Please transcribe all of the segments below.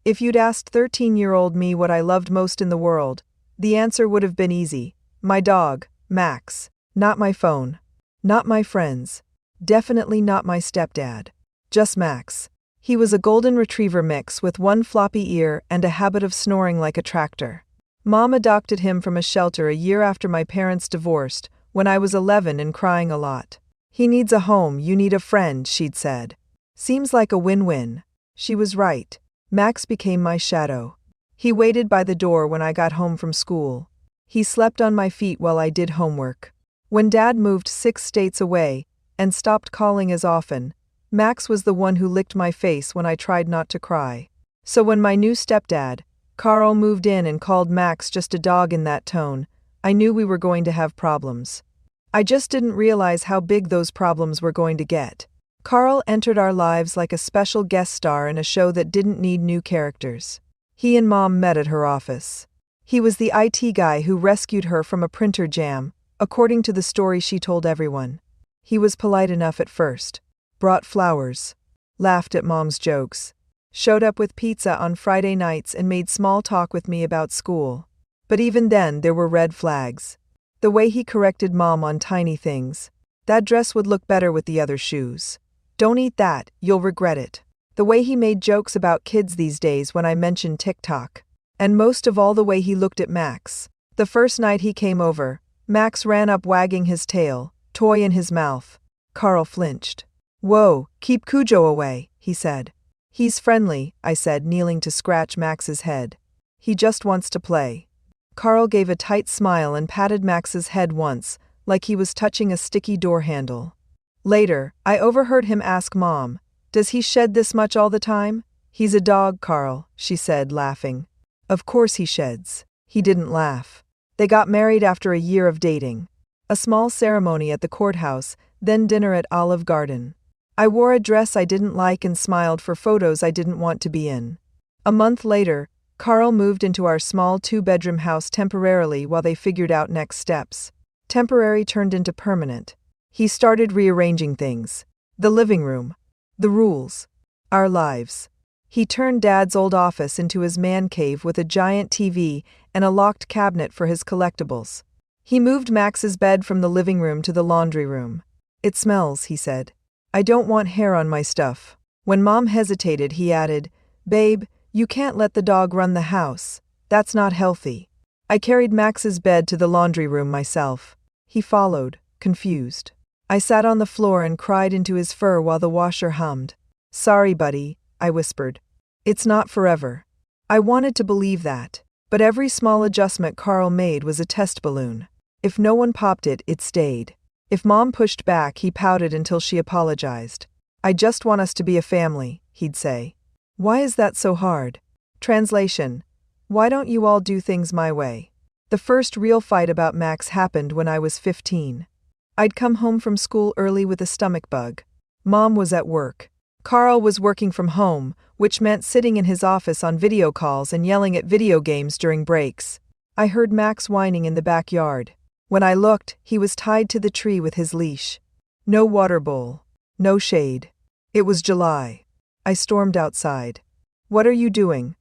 If you'd asked 13-year-old me what I loved most in the world, the answer would have been easy. My dog, Max. Not my phone. Not my friends. Definitely not my stepdad. Just Max. He was a golden retriever mix with one floppy ear and a habit of snoring like a tractor. Mom adopted him from a shelter a year after my parents divorced, when I was 11 and crying a lot. He needs a home, you need a friend, she'd said. Seems like a win-win. She was right. Max became my shadow. He waited by the door when I got home from school. He slept on my feet while I did homework. When Dad moved 6 states away and stopped calling as often, Max was the one who licked my face when I tried not to cry. So when my new stepdad, Carl, moved in and called Max just a dog in that tone, I knew we were going to have problems. I just didn't realize how big those problems were going to get. Carl entered our lives like a special guest star in a show that didn't need new characters. He and Mom met at her office. He was the IT guy who rescued her from a printer jam, according to the story she told everyone. He was polite enough at first. Brought flowers. Laughed at Mom's jokes. Showed up with pizza on Friday nights and made small talk with me about school. But even then there were red flags. The way he corrected Mom on tiny things. That dress would look better with the other shoes. Don't eat that, you'll regret it. The way he made jokes about kids these days when I mentioned TikTok. And most of all the way he looked at Max. The first night he came over, Max ran up wagging his tail, toy in his mouth. Carl flinched. Whoa, keep Cujo away, he said. He's friendly, I said, kneeling to scratch Max's head. He just wants to play. Carl gave a tight smile and patted Max's head once, like he was touching a sticky door handle. Later, I overheard him ask Mom, "Does he shed this much all the time?" "He's a dog, Carl," she said, laughing. "Of course he sheds." He didn't laugh. They got married after a year of dating. A small ceremony at the courthouse, then dinner at Olive Garden. I wore a dress I didn't like and smiled for photos I didn't want to be in. A month later, Carl moved into our small 2-bedroom house temporarily while they figured out next steps. Temporary turned into permanent. He started rearranging things. The living room. The rules. Our lives. He turned Dad's old office into his man cave with a giant TV and a locked cabinet for his collectibles. He moved Max's bed from the living room to the laundry room. "It smells," he said. "I don't want hair on my stuff." When Mom hesitated, he added, "Babe, you can't let the dog run the house. That's not healthy." I carried Max's bed to the laundry room myself. He followed, confused. I sat on the floor and cried into his fur while the washer hummed. "Sorry, buddy," I whispered. "It's not forever." I wanted to believe that, but every small adjustment Carl made was a test balloon. If no one popped it, it stayed. If Mom pushed back, he pouted until she apologized. "I just want us to be a family," he'd say. "Why is that so hard?" Translation: "Why don't you all do things my way?" The first real fight about Max happened when I was 15. I'd come home from school early with a stomach bug. Mom was at work. Carl was working from home, which meant sitting in his office on video calls and yelling at video games during breaks. I heard Max whining in the backyard. When I looked, he was tied to the tree with his leash. No water bowl. No shade. It was July. I stormed outside. "What are you doing?"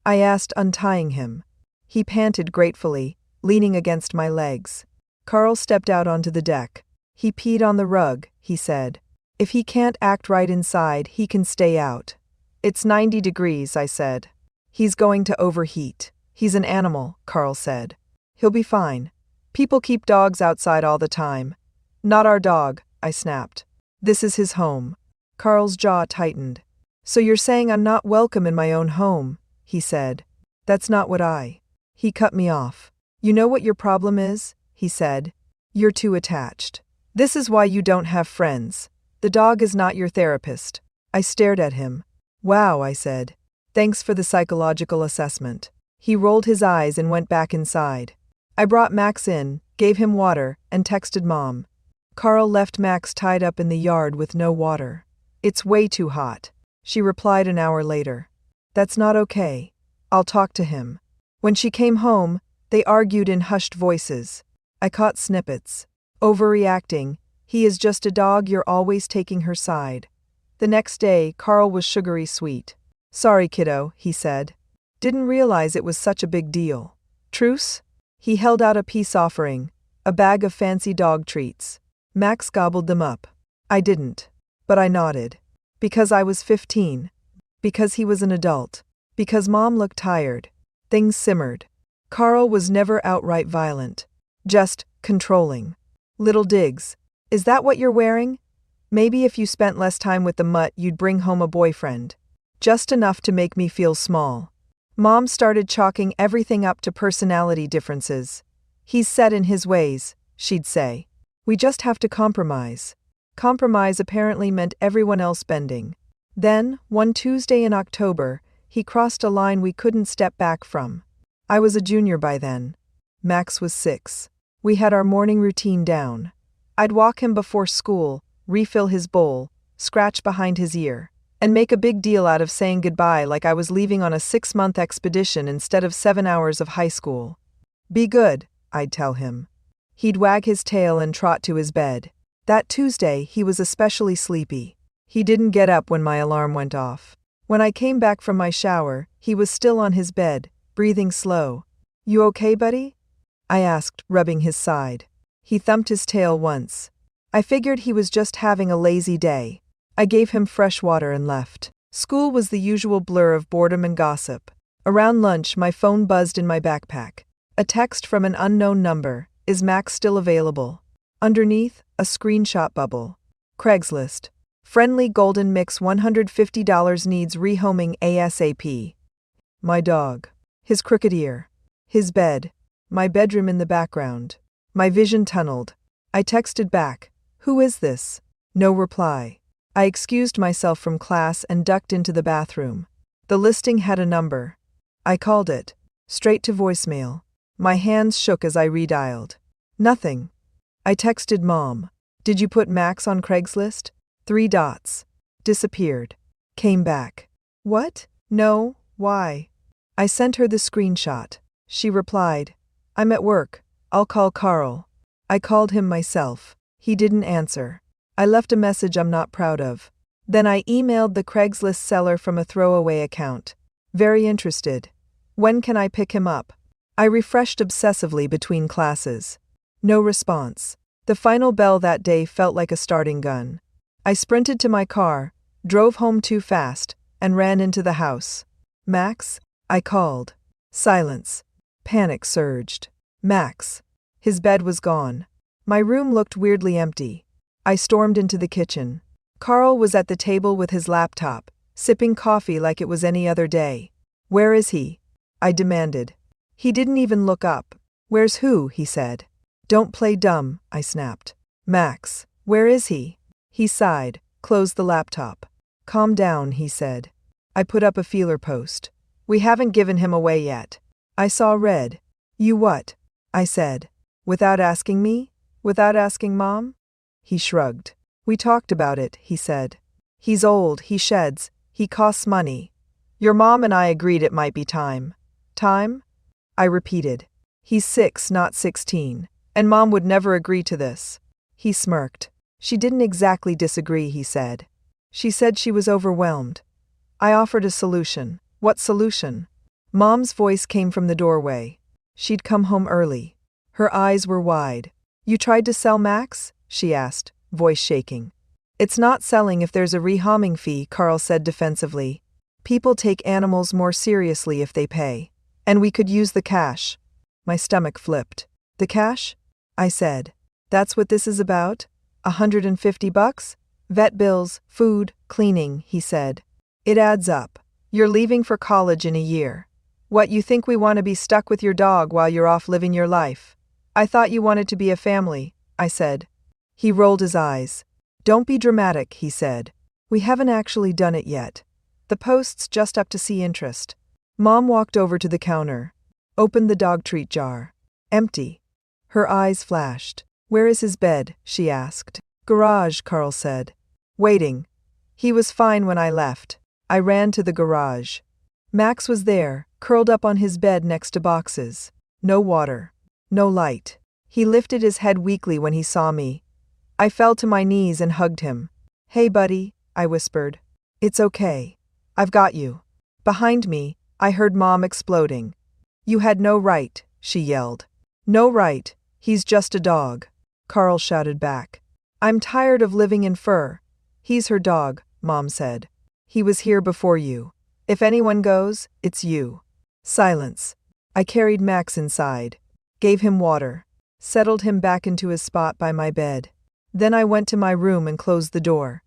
I asked, untying him. He panted gratefully, leaning against my legs. Carl stepped out onto the deck. "He peed on the rug," he said. "If he can't act right inside, he can stay out." "It's 90 degrees, I said. "He's going to overheat." "He's an animal," Carl said. "He'll be fine. People keep dogs outside all the time." "Not our dog," I snapped. "This is his home." Carl's jaw tightened. "So you're saying I'm not welcome in my own home?" he said. "That's not what I..." He cut me off. "You know what your problem is?" he said. "You're too attached. This is why you don't have friends. The dog is not your therapist." I stared at him. "Wow," I said. "Thanks for the psychological assessment." He rolled his eyes and went back inside. I brought Max in, gave him water, and texted Mom. Carl left Max tied up in the yard with no water. "It's way too hot." She replied an hour later. "That's not okay. I'll talk to him." When she came home, they argued in hushed voices. I caught snippets. "Overreacting. He is just a dog, you're always taking her side." The next day, Carl was sugary sweet. Sorry, kiddo, he said. Didn't realize it was such a big deal. Truce? He held out a peace offering, a bag of fancy dog treats. Max gobbled them up. I didn't. But I nodded. Because I was 15. Because he was an adult. Because Mom looked tired. Things simmered. Carl was never outright violent. Just controlling. Little digs. Is that what you're wearing? Maybe if you spent less time with the mutt you'd bring home a boyfriend. Just enough to make me feel small. Mom started chalking everything up to personality differences. He's set in his ways, she'd say. We just have to compromise. Compromise apparently meant everyone else bending. Then, one Tuesday in October, he crossed a line we couldn't step back from. I was a junior by then. Max was 6. We had our morning routine down. I'd walk him before school, refill his bowl, scratch behind his ear, and make a big deal out of saying goodbye like I was leaving on a 6-month expedition instead of 7 hours of high school. Be good, I'd tell him. He'd wag his tail and trot to his bed. That Tuesday, he was especially sleepy. He didn't get up when my alarm went off. When I came back from my shower, he was still on his bed, breathing slow. You okay, buddy? I asked, rubbing his side. He thumped his tail once. I figured he was just having a lazy day. I gave him fresh water and left. School was the usual blur of boredom and gossip. Around lunch, my phone buzzed in my backpack. A text from an unknown number. Is Max still available? Underneath, a screenshot bubble. Craigslist. Friendly golden mix $150 needs rehoming ASAP. My dog. His crooked ear. His bed. My bedroom in the background. My vision tunneled. I texted back. Who is this? No reply. I excused myself from class and ducked into the bathroom. The listing had a number. I called it. Straight to voicemail. My hands shook as I redialed. Nothing. I texted Mom. Did you put Max on Craigslist? 3 dots. Disappeared. Came back. What? No, why? I sent her the screenshot. She replied. I'm at work. I'll call Carl. I called him myself. He didn't answer. I left a message I'm not proud of. Then I emailed the Craigslist seller from a throwaway account. Very interested. When can I pick him up? I refreshed obsessively between classes. No response. The final bell that day felt like a starting gun. I sprinted to my car, drove home too fast, and ran into the house. Max? I called. Silence. Panic surged. Max. His bed was gone. My room looked weirdly empty. I stormed into the kitchen. Carl was at the table with his laptop, sipping coffee like it was any other day. Where is he? I demanded. He didn't even look up. Where's who? He said. Don't play dumb, I snapped. Max, where is he? He sighed, closed the laptop. Calm down, he said. I put up a feeler post. We haven't given him away yet. I saw red. You what? I said. Without asking me? Without asking Mom? He shrugged. We talked about it, he said. He's old, he sheds, he costs money. Your mom and I agreed it might be time. Time? I repeated. He's 6, not 16, and Mom would never agree to this. He smirked. She didn't exactly disagree, he said. She said she was overwhelmed. I offered a solution. What solution? Mom's voice came from the doorway. She'd come home early. Her eyes were wide. You tried to sell Max? She asked, voice shaking. It's not selling if there's a rehoming fee, Carl said defensively. People take animals more seriously if they pay. And we could use the cash. My stomach flipped. The cash? I said. That's what this is about? $150? Vet bills, food, cleaning, he said. It adds up. You're leaving for college in a year. What, you think we want to be stuck with your dog while you're off living your life? I thought you wanted to be a family, I said. He rolled his eyes. Don't be dramatic, he said. We haven't actually done it yet. The post's just up to see interest. Mom walked over to the counter. Opened the dog treat jar. Empty. Her eyes flashed. Where is his bed? She asked. Garage, Carl said. Waiting. He was fine when I left. I ran to the garage. Max was there, curled up on his bed next to boxes. No water. No light. He lifted his head weakly when he saw me. I fell to my knees and hugged him. Hey buddy, I whispered. It's okay. I've got you. Behind me, I heard Mom exploding. "You had no right," she yelled. "No right, he's just a dog," Carl shouted back. "I'm tired of living in fur." "He's her dog," Mom said. "He was here before you. If anyone goes, it's you." Silence. I carried Max inside, gave him water, settled him back into his spot by my bed. Then I went to my room and closed the door.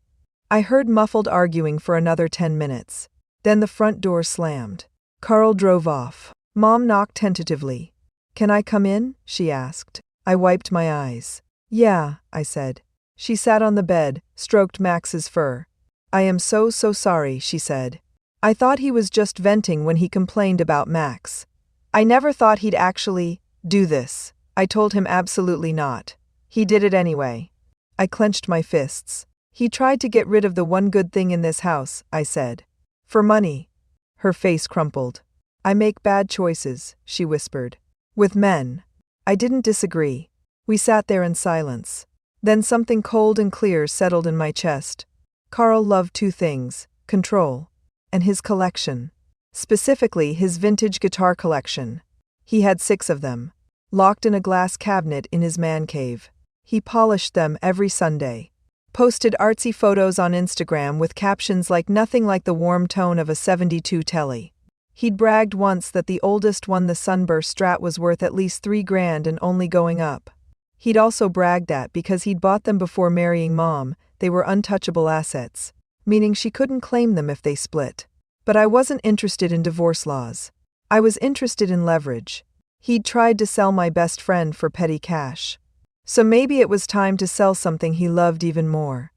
I heard muffled arguing for another 10 minutes. Then the front door slammed. Carl drove off. Mom knocked tentatively. "Can I come in?" she asked. I wiped my eyes. "Yeah," I said. She sat on the bed, stroked Max's fur. "I am so sorry," she said. "I thought he was just venting when he complained about Max. I never thought he'd actually do this." I told him absolutely not. He did it anyway. I clenched my fists. "He tried to get rid of the one good thing in this house," I said. "For money." Her face crumpled. "I make bad choices," she whispered. "With men." I didn't disagree. We sat there in silence. Then something cold and clear settled in my chest. Carl loved two things: control and his collection. Specifically, his vintage guitar collection. He had 6 of them, locked in a glass cabinet in his man cave. He polished them every Sunday. Posted artsy photos on Instagram with captions like "nothing like the warm tone of a 72 telly." He'd bragged once that the oldest one, the Sunburst Strat, was worth at least $3,000 and only going up. He'd also bragged that because he'd bought them before marrying Mom, they were untouchable assets, meaning she couldn't claim them if they split. But I wasn't interested in divorce laws. I was interested in leverage. He'd tried to sell my best friend for petty cash. So maybe it was time to sell something he loved even more.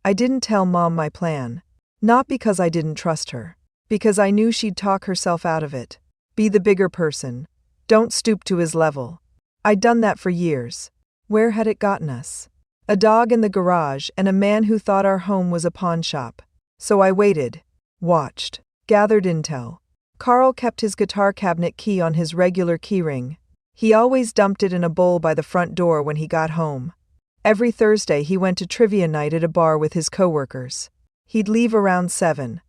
I didn't tell Mom my plan. Not because I didn't trust her. Because I knew she'd talk herself out of it. Be the bigger person. Don't stoop to his level. I'd done that for years. Where had it gotten us? A dog in the garage and a man who thought our home was a pawn shop. So I waited, watched, gathered intel. Carl kept his guitar cabinet key on his regular keyring. He always dumped it in a bowl by the front door when he got home. Every Thursday he went to trivia night at a bar with his coworkers. He'd leave around 7.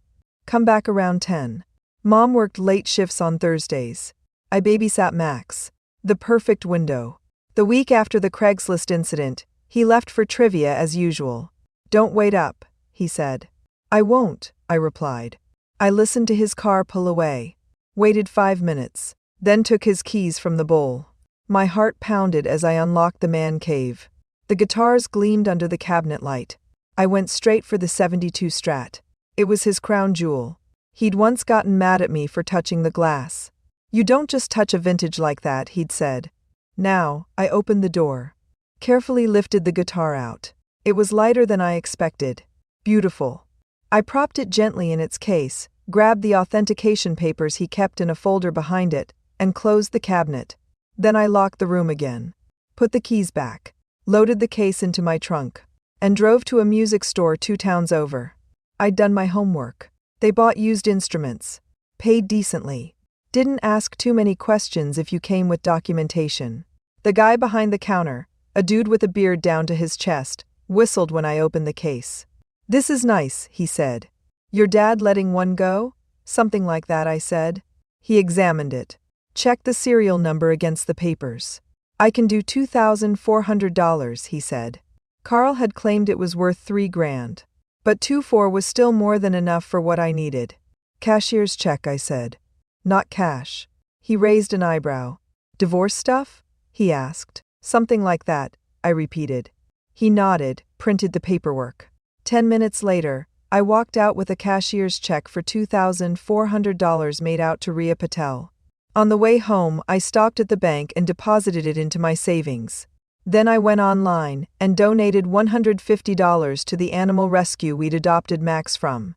Come back around 10. Mom worked late shifts on Thursdays. I babysat Max. The perfect window. The week after the Craigslist incident, he left for trivia as usual. "Don't wait up," he said. "I won't," I replied. I listened to his car pull away. Waited 5 minutes. Then took his keys from the bowl. My heart pounded as I unlocked the man cave. The guitars gleamed under the cabinet light. I went straight for the 72 Strat. It was his crown jewel. He'd once gotten mad at me for touching the glass. "You don't just touch a vintage like that," he'd said. Now, I opened the door. Carefully lifted the guitar out. It was lighter than I expected. Beautiful. I propped it gently in its case, grabbed the authentication papers he kept in a folder behind it, and closed the cabinet. Then I locked the room again. Put the keys back. Loaded the case into my trunk. And drove to a music store 2 towns over. I'd done my homework. They bought used instruments. Paid decently. Didn't ask too many questions if you came with documentation. The guy behind the counter, a dude with a beard down to his chest, whistled when I opened the case. "This is nice," he said. "Your dad letting one go?" "Something like that," I said. He examined it. Checked the serial number against the papers. "I can do $2,400, he said. Carl had claimed it was worth $3,000. But 2,400 was still more than enough for what I needed. "Cashier's check," I said. "Not cash." He raised an eyebrow. "Divorce stuff?" he asked. "Something like that," I repeated. He nodded, printed the paperwork. 10 minutes later, I walked out with a cashier's check for $2,400 made out to Rhea Patel. On the way home, I stopped at the bank and deposited it into my savings. Then I went online and donated $150 to the animal rescue we'd adopted Max from.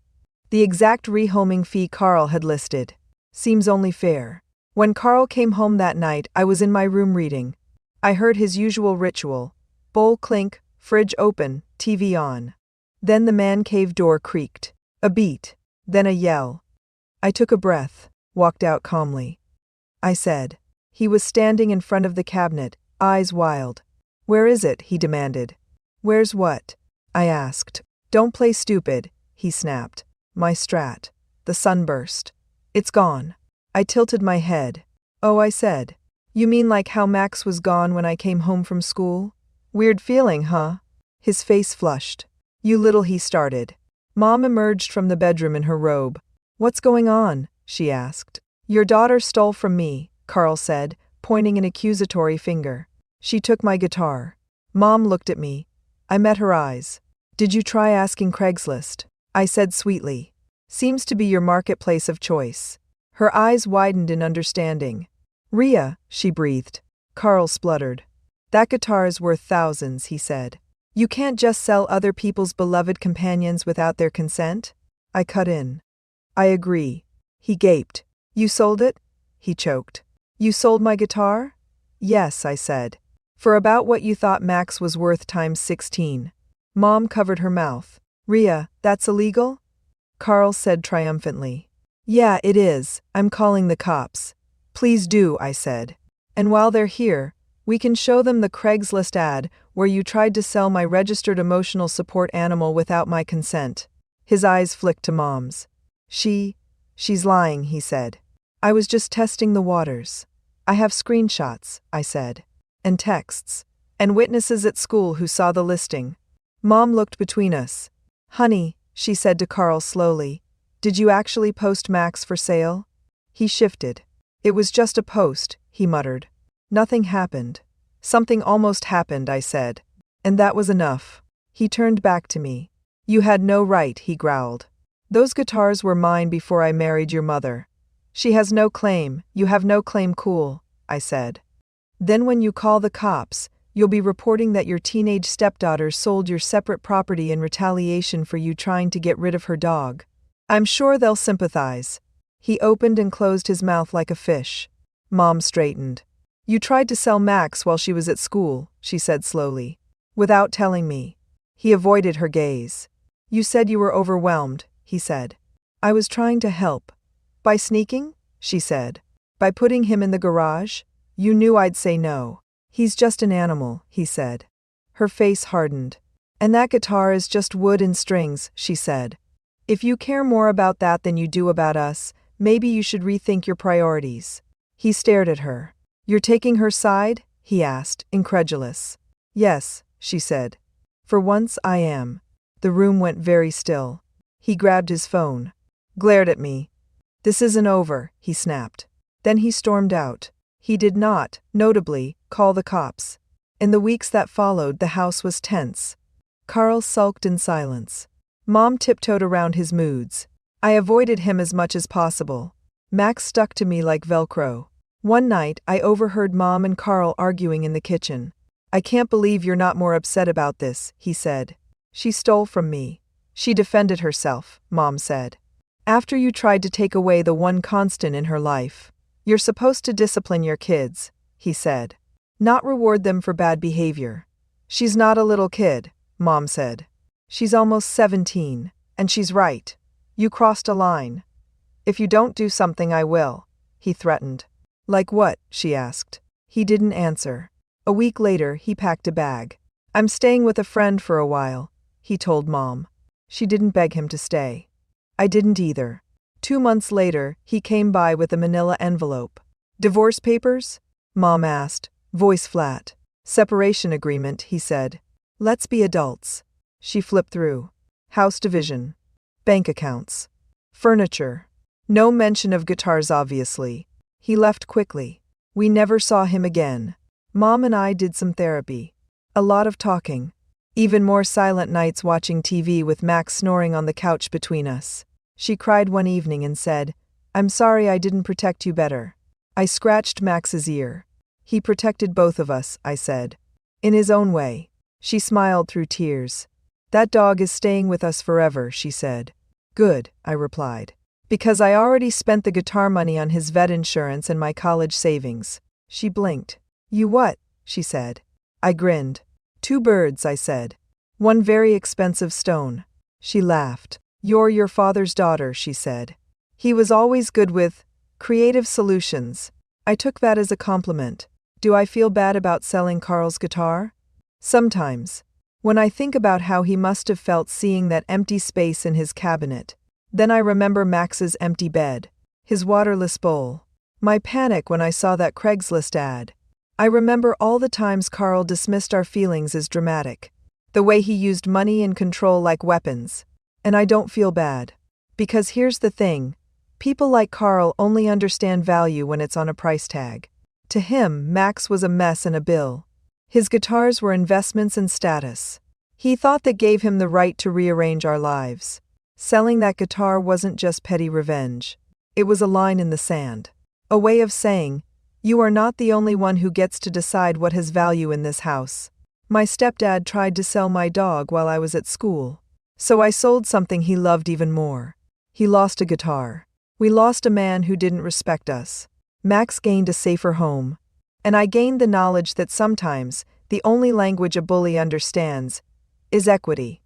The exact rehoming fee Carl had listed. Seems only fair. When Carl came home that night, I was in my room reading. I heard his usual ritual. Bowl clink, fridge open, TV on. Then the man cave door creaked. A beat. Then a yell. I took a breath, walked out calmly. I said. He was standing in front of the cabinet, eyes wild. "Where is it?" he demanded. "Where's what?" I asked. "Don't play stupid," he snapped. "My Strat. The Sunburst." It's gone. I tilted my head. Oh, I said. You mean like how Max was gone when I came home from school? Weird feeling, huh? His face flushed. You little, he started. Mom emerged from the bedroom in her robe. What's going on? She asked. Your daughter stole from me, Carl said, pointing an accusatory finger. She took my guitar. Mom looked at me. I met her eyes. Did you try asking Craigslist? I said sweetly. Seems to be your marketplace of choice. Her eyes widened in understanding. Rhea, she breathed. Carl spluttered. That guitar is worth thousands, he said. You can't just sell other people's beloved companions without their consent? I cut in. I agree. He gaped. You sold it? He choked. You sold my guitar? Yes, I said. For about what you thought Max was worth times 16. Mom covered her mouth. Rhea, that's illegal? Carl said triumphantly. Yeah, it is. I'm calling the cops. Please do, I said. And while they're here, we can show them the Craigslist ad where you tried to sell my registered emotional support animal without my consent. His eyes flicked to Mom's. She's lying, he said. I was just testing the waters. I have screenshots, I said. And texts. And witnesses at school who saw the listing. Mom looked between us. Honey, she said to Carl slowly, did you actually post Max for sale? He shifted. It was just a post, he muttered. Nothing happened. Something almost happened, I said. And that was enough. He turned back to me. You had no right, he growled. Those guitars were mine before I married your mother. She has no claim, you have no claim, cool, I said. Then when you call the cops, you'll be reporting that your teenage stepdaughter sold your separate property in retaliation for you trying to get rid of her dog. I'm sure they'll sympathize. He opened and closed his mouth like a fish. Mom straightened. You tried to sell Max while she was at school, she said slowly. Without telling me. He avoided her gaze. You said you were overwhelmed, he said. I was trying to help. By sneaking? She said. By putting him in the garage? You knew I'd say no. He's just an animal, he said. Her face hardened. And that guitar is just wood and strings, she said. If you care more about that than you do about us, maybe you should rethink your priorities. He stared at her. You're taking her side? He asked, incredulous. Yes, she said. For once I am. The room went very still. He grabbed his phone. Glared at me. This isn't over, he snapped. Then he stormed out. He did not, notably, call the cops. In the weeks that followed, the house was tense. Carl sulked in silence. Mom tiptoed around his moods. I avoided him as much as possible. Max stuck to me like Velcro. One night, I overheard Mom and Carl arguing in the kitchen. I can't believe you're not more upset about this, he said. She stole from me. She defended herself, Mom said. After you tried to take away the one constant in her life. You're supposed to discipline your kids, he said. Not reward them for bad behavior. She's not a little kid, Mom said. She's almost 17, and she's right. You crossed a line. If you don't do something, I will, he threatened. Like what? She asked. He didn't answer. A week later, he packed a bag. I'm staying with a friend for a while, he told Mom. She didn't beg him to stay. I didn't either. 2 months later, he came by with a manila envelope. Divorce papers? Mom asked, voice flat. Separation agreement, he said. Let's be adults. She flipped through. House division. Bank accounts. Furniture. No mention of guitars, obviously. He left quickly. We never saw him again. Mom and I did some therapy. A lot of talking. Even more silent nights watching TV with Max snoring on the couch between us. She cried one evening and said, I'm sorry I didn't protect you better. I scratched Max's ear. He protected both of us, I said. In his own way. She smiled through tears. That dog is staying with us forever, she said. Good, I replied. Because I already spent the guitar money on his vet insurance and my college savings. She blinked. You what? She said. I grinned. 2 birds, I said. 1 very expensive stone. She laughed. You're your father's daughter, she said. He was always good with creative solutions. I took that as a compliment. Do I feel bad about selling Carl's guitar? Sometimes. When I think about how he must have felt seeing that empty space in his cabinet. Then I remember Max's empty bed. his waterless bowl. My panic when I saw that Craigslist ad. I remember all the times Carl dismissed our feelings as dramatic. The way he used money and control like weapons. And I don't feel bad. Because here's the thing. People like Carl only understand value when it's on a price tag. To him, Max was a mess and a bill. His guitars were investments and status. He thought that gave him the right to rearrange our lives. Selling that guitar wasn't just petty revenge. It was a line in the sand. A way of saying, you are not the only one who gets to decide what has value in this house. My stepdad tried to sell my dog while I was at school. So I sold something he loved even more. He lost a guitar. We lost a man who didn't respect us. Max gained a safer home. And I gained the knowledge that sometimes, the only language a bully understands is equity.